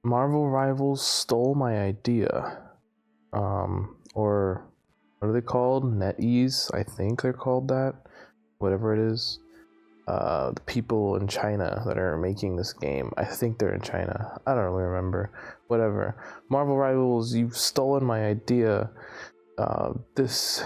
Marvel Rivals stole my idea. Or what are they called? NetEase, I think they're called that. Whatever it is. The people in China that are making this game. I think they're in China. I don't really remember. Whatever. Marvel Rivals, you've stolen my idea. This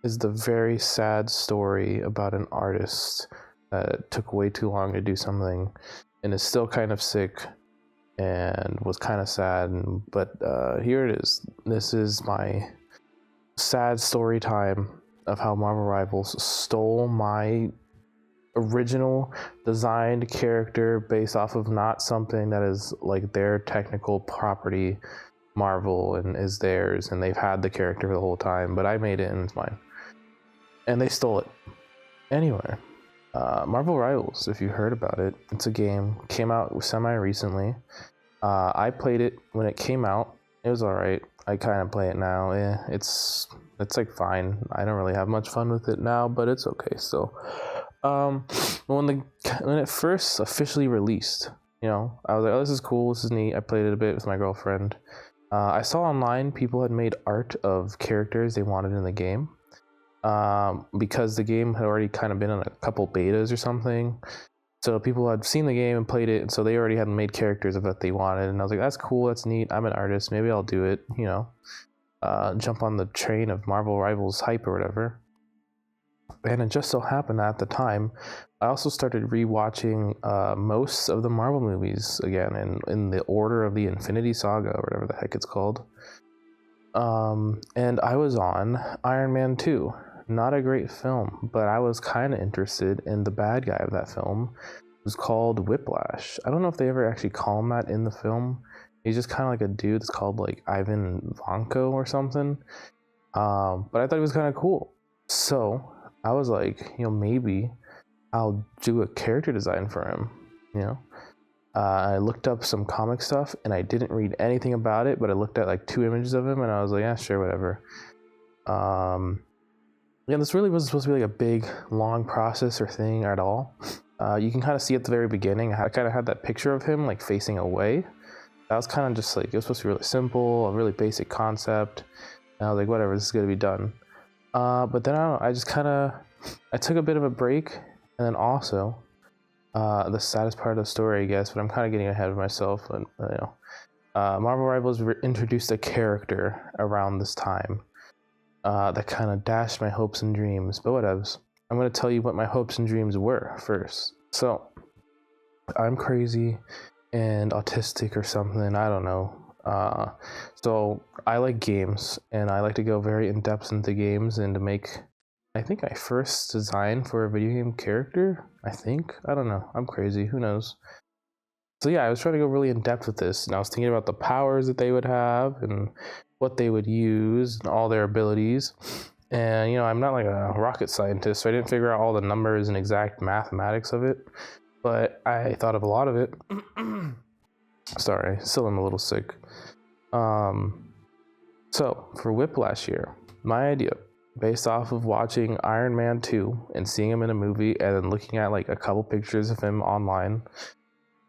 is the very sad story about an artist that took way too long to do something and is still kind of sick and was kind of sad. But here it is. This is my sad story time of how Marvel Rivals stole my original designed character based off of not something that is like their technical property, Marvel, and is theirs, and they've had the character the whole time, but I made it and it's mine. And they stole it. Anyway, Marvel Rivals, if you heard about it, it's a game, came out semi-recently. I played it when it came out. It was alright. I kind of play it now. It's like fine. I don't really have much fun with it now, but it's okay still. When it first officially released, I was like, oh, this is cool, this is neat. I played it a bit with my girlfriend. I saw online people had made art of characters they wanted in the game, because the game had already kind of been in a couple betas or something. So people had seen the game and played it, and so they already had made characters of what they wanted. And I was like, that's cool, that's neat. I'm an artist, maybe I'll do it. Jump on the train of Marvel Rivals hype or whatever. And it just so happened that at the time, I also started rewatching most of the Marvel movies again, in the order of the Infinity Saga, or whatever the heck it's called. And I was on Iron Man 2. Not a great film, but I was kind of interested in the bad guy of that film. It was called Whiplash. I don't know if they ever actually call him that in the film. He's just kind of like a dude that's called like Ivan Vanko or something. But I thought he was kind of cool. So I was like, maybe I'll do a character design for him, I looked up some comic stuff and I didn't read anything about it, but I looked at like 2 images of him and I was like, yeah, sure, whatever. This really wasn't supposed to be like a big, long process or thing at all. You can kind of see at the very beginning, I kind of had that picture of him like facing away. That was kind of just like, it was supposed to be really simple, a really basic concept. And I was like, whatever, this is going to be done. But then I just kind of, I took a bit of a break, and then also, the saddest part of the story, I guess, but I'm kind of getting ahead of myself, but Marvel Rivals introduced a character around this time, that kind of dashed my hopes and dreams, but whatevs. I'm going to tell you what my hopes and dreams were first. So, I'm crazy and autistic or something, I don't know. So I like games, and I like to go very in depth into games and to make, I think, my first design for a video game character. I don't know, I'm crazy, who knows. So yeah, I was trying to go really in depth with this, and I was thinking about the powers that they would have and what they would use and all their abilities. And I'm not like a rocket scientist, so I didn't figure out all the numbers and exact mathematics of it, but I thought of a lot of it. Sorry, still I'm a little sick. So for Whiplash here, my idea, based off of watching Iron Man 2 and seeing him in a movie and then looking at like a couple pictures of him online,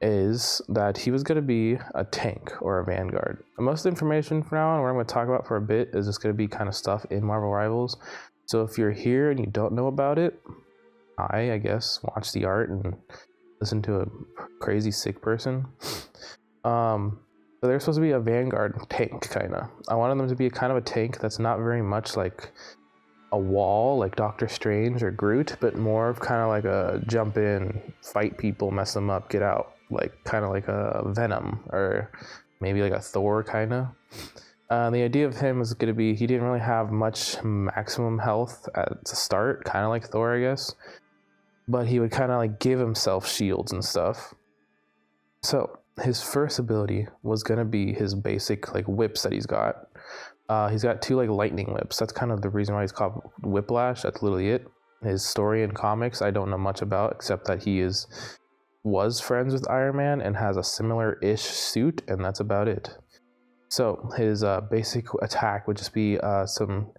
is that he was going to be a tank or a vanguard. And most information for now, and what I'm going to talk about for a bit, is just going to be kind of stuff in Marvel Rivals. So if you're here and you don't know about it, I guess watch the art and listen to a crazy sick person. But they're supposed to be a vanguard tank, kind of. I wanted them to be a kind of a tank that's not very much like a wall, like Doctor Strange or Groot, but more of kind of like a jump in, fight people, mess them up, get out, like kind of like a Venom or maybe like a Thor, kind of. The idea of him was going to be, he didn't really have much maximum health at the start, kind of like Thor, I guess, but he would kind of like give himself shields and stuff. So his first ability was going to be his basic like whips that he's got. He's got 2 like lightning whips. That's kind of the reason why he's called Whiplash. That's literally it. His story in comics I don't know much about, except that he was friends with Iron Man and has a similar-ish suit, and that's about it. So his basic attack would just be some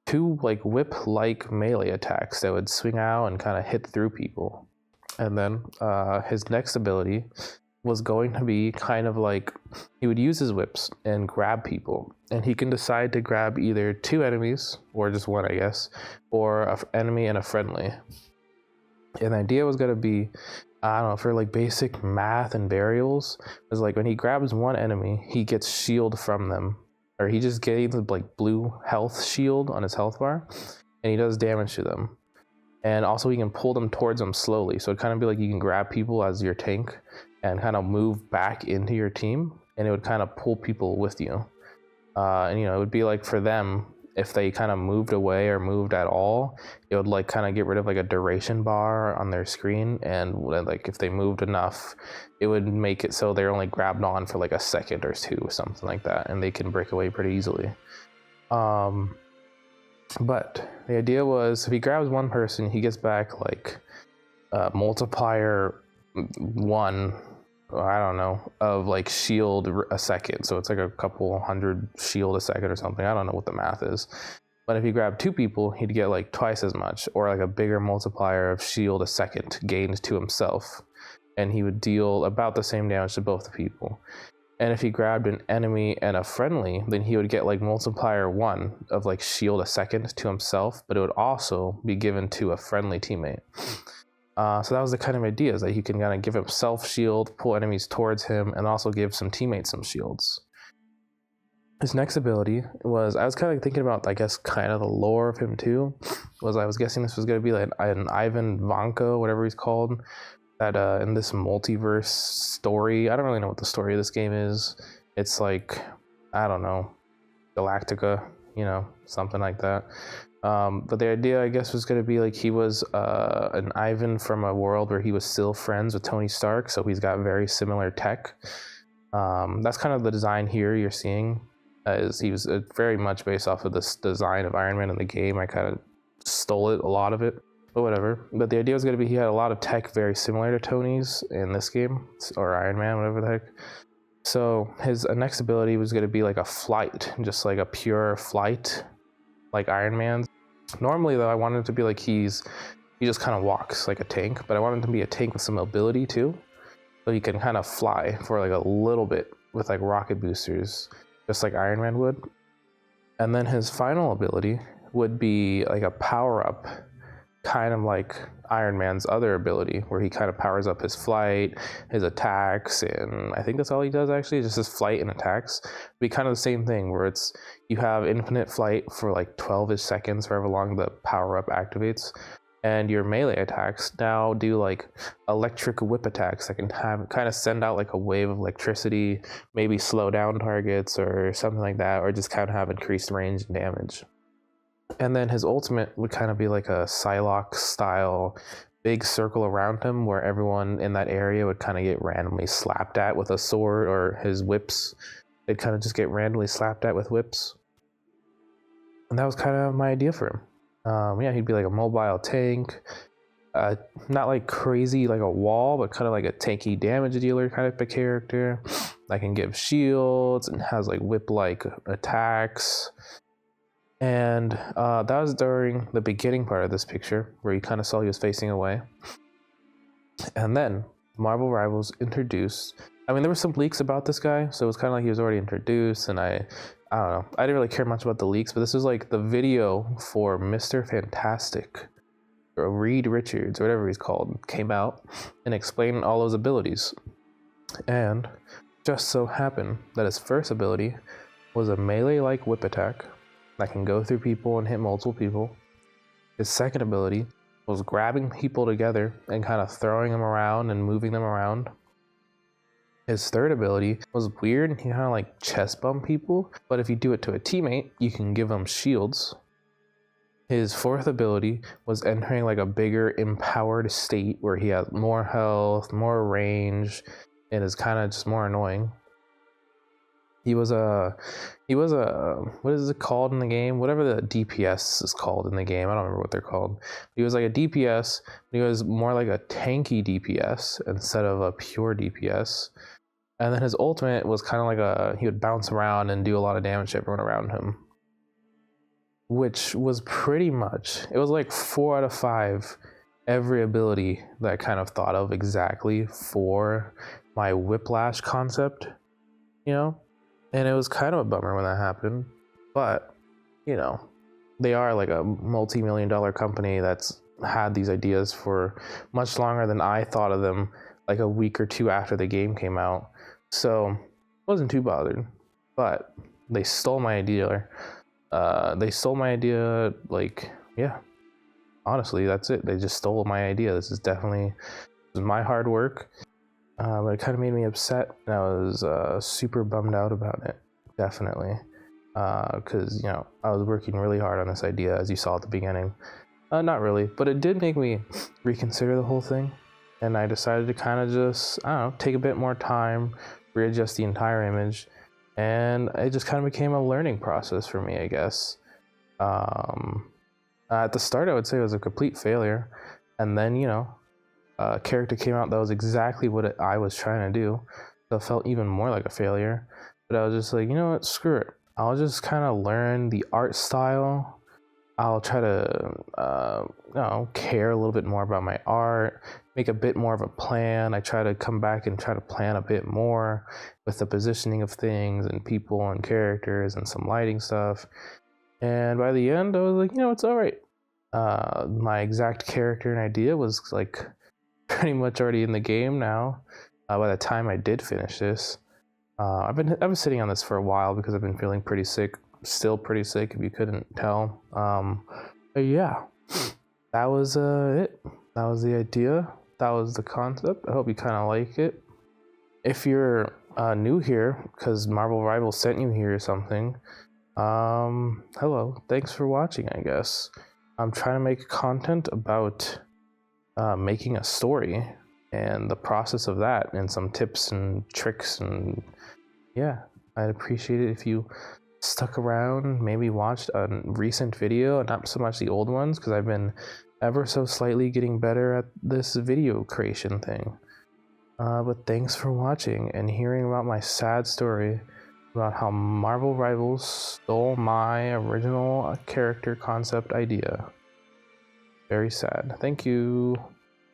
2 like whip-like melee attacks that would swing out and kind of hit through people. And then his next ability was going to be kind of like he would use his whips and grab people, and he can decide to grab either 2 enemies or just 1, I guess, or an enemy and a friendly. And the idea was going to be, I don't know, for like basic math and burials, was like when he grabs 1 enemy, he gets shield from them, or he just gains like blue health shield on his health bar, and he does damage to them. And also he can pull them towards him slowly, so it kind of be like you can grab people as your tank and kind of move back into your team, and it would kind of pull people with you. And you know, it would be like for them, if they kind of moved away or moved at all, it would like kind of get rid of like a duration bar on their screen, and like if they moved enough, it would make it so they're only grabbed on for like a second or 2 or something like that, and they can break away pretty easily. But the idea was if he grabs 1 person, he gets back like multiplier 1, I don't know, of like shield a second. So it's like a couple hundred shield a second or something. I don't know what the math is. But if he grabbed 2 people, he'd get like twice as much, or like a bigger multiplier of shield a second gained to himself. And he would deal about the same damage to both the people. And if he grabbed an enemy and a friendly, then he would get like multiplier 1 of like shield a second to himself, but it would also be given to a friendly teammate. So that was the kind of idea, is that he can kind of give himself shield, pull enemies towards him, and also give some teammates some shields. His next ability was, I was kind of thinking about, I guess, kind of the lore of him too, was I was guessing this was going to be like an Ivan Vanko, whatever he's called, that in this multiverse story, I don't really know what the story of this game is. It's like, I don't know, Galactica, you know, something like that. But the idea, I guess, was going to be like he was an Ivan from a world where he was still friends with Tony Stark, so he's got very similar tech. That's kind of the design here you're seeing. He was very much based off of this design of Iron Man in the game. I kind of stole it, a lot of it, but whatever. But the idea was going to be he had a lot of tech very similar to Tony's in this game, or Iron Man, whatever the heck. So his next ability was going to be like a flight, just like a pure flight, like Iron Man's. Normally though, I wanted it to be like he just kind of walks like a tank, but I wanted him to be a tank with some mobility too, so he can kind of fly for like a little bit with like rocket boosters, just like Iron Man would. And then his final ability would be like a power up, kind of like Iron Man's other ability, where he kind of powers up his flight, his attacks, and I think that's all he does actually, just his flight and attacks. It'd be kind of the same thing, where it's you have infinite flight for like 12-ish seconds, however long the power up activates, and your melee attacks now do like electric whip attacks that can have kind of send out like a wave of electricity, maybe slow down targets or something like that, or just kind of have increased range and damage. And then his ultimate would kind of be like a Psylocke style big circle around him, where everyone in that area would kind of get randomly slapped at with a sword, or his whips. They'd kind of just get randomly slapped at with whips. And that was kind of my idea for him. Yeah, he'd be like a mobile tank, not like crazy like a wall, but kind of like a tanky damage dealer kind of a character that can give shields and has like whip-like attacks. And that was during the beginning part of this picture, where you kind of saw he was facing away. And then Marvel Rivals introduced, I mean, there were some leaks about this guy, so it was kind of like he was already introduced, and I don't know, I didn't really care much about the leaks, but this was like the video for Mr. Fantastic, or Reed Richards, or whatever he's called, came out and explained all those abilities. And just so happened that his first ability was a melee-like whip attack that can go through people and hit multiple people. His second ability was grabbing people together and kind of throwing them around and moving them around. His third ability was weird, he kind of like chest bump people, but if you do it to a teammate, you can give them shields. His fourth ability was entering like a bigger empowered state where he has more health, more range, and is kind of just more annoying. He was a, what is it called in the game? Whatever the DPS is called in the game. I don't remember what they're called. He was like a DPS, but he was more like a tanky DPS instead of a pure DPS. And then his ultimate was kind of like he would bounce around and do a lot of damage to everyone around him. Which was pretty much, it was like 4 out of 5 every ability that I kind of thought of exactly for my whiplash concept, you know? And it was kind of a bummer when that happened, but, you know, they are like a multi-million-dollar company that's had these ideas for much longer than I thought of them, like a week or two after the game came out. So I wasn't too bothered, but they stole my idea. Like, yeah, honestly, that's it. They just stole my idea. This is my hard work, but it kind of made me upset, and I was super bummed out about it, definitely, because, you know, I was working really hard on this idea, as you saw at the beginning. Not really, but it did make me reconsider the whole thing, and I decided to kind of just, I don't know, take a bit more time, readjust the entire image, and it just kind of became a learning process for me, I guess. At the start, I would say it was a complete failure, and then, you know, a character came out that was exactly what I was trying to do, so it felt even more like a failure. But I was just like, you know what, screw it. I'll just kind of learn the art style. I'll try to, you know, care a little bit more about my art, make a bit more of a plan. I try to come back and try to plan a bit more with the positioning of things and people and characters and some lighting stuff. And by the end, I was like, you know, it's all right. My exact character and idea was like pretty much already in the game now. By the time I did finish this, I've been sitting on this for a while because I've been feeling pretty sick, still pretty sick if you couldn't tell. But yeah, that was it. That was the idea. That was the concept. I hope you kind of like it. If you're new here because Marvel Rivals sent you here or something, hello, thanks for watching, I guess. I'm trying to make content about making a story and the process of that, and some tips and tricks, and yeah, I'd appreciate it if you stuck around, maybe watched a recent video and not so much the old ones, because I've been ever so slightly getting better at this video creation thing. But thanks for watching and hearing about my sad story about how Marvel Rivals stole my original character concept idea. Very sad. Thank you.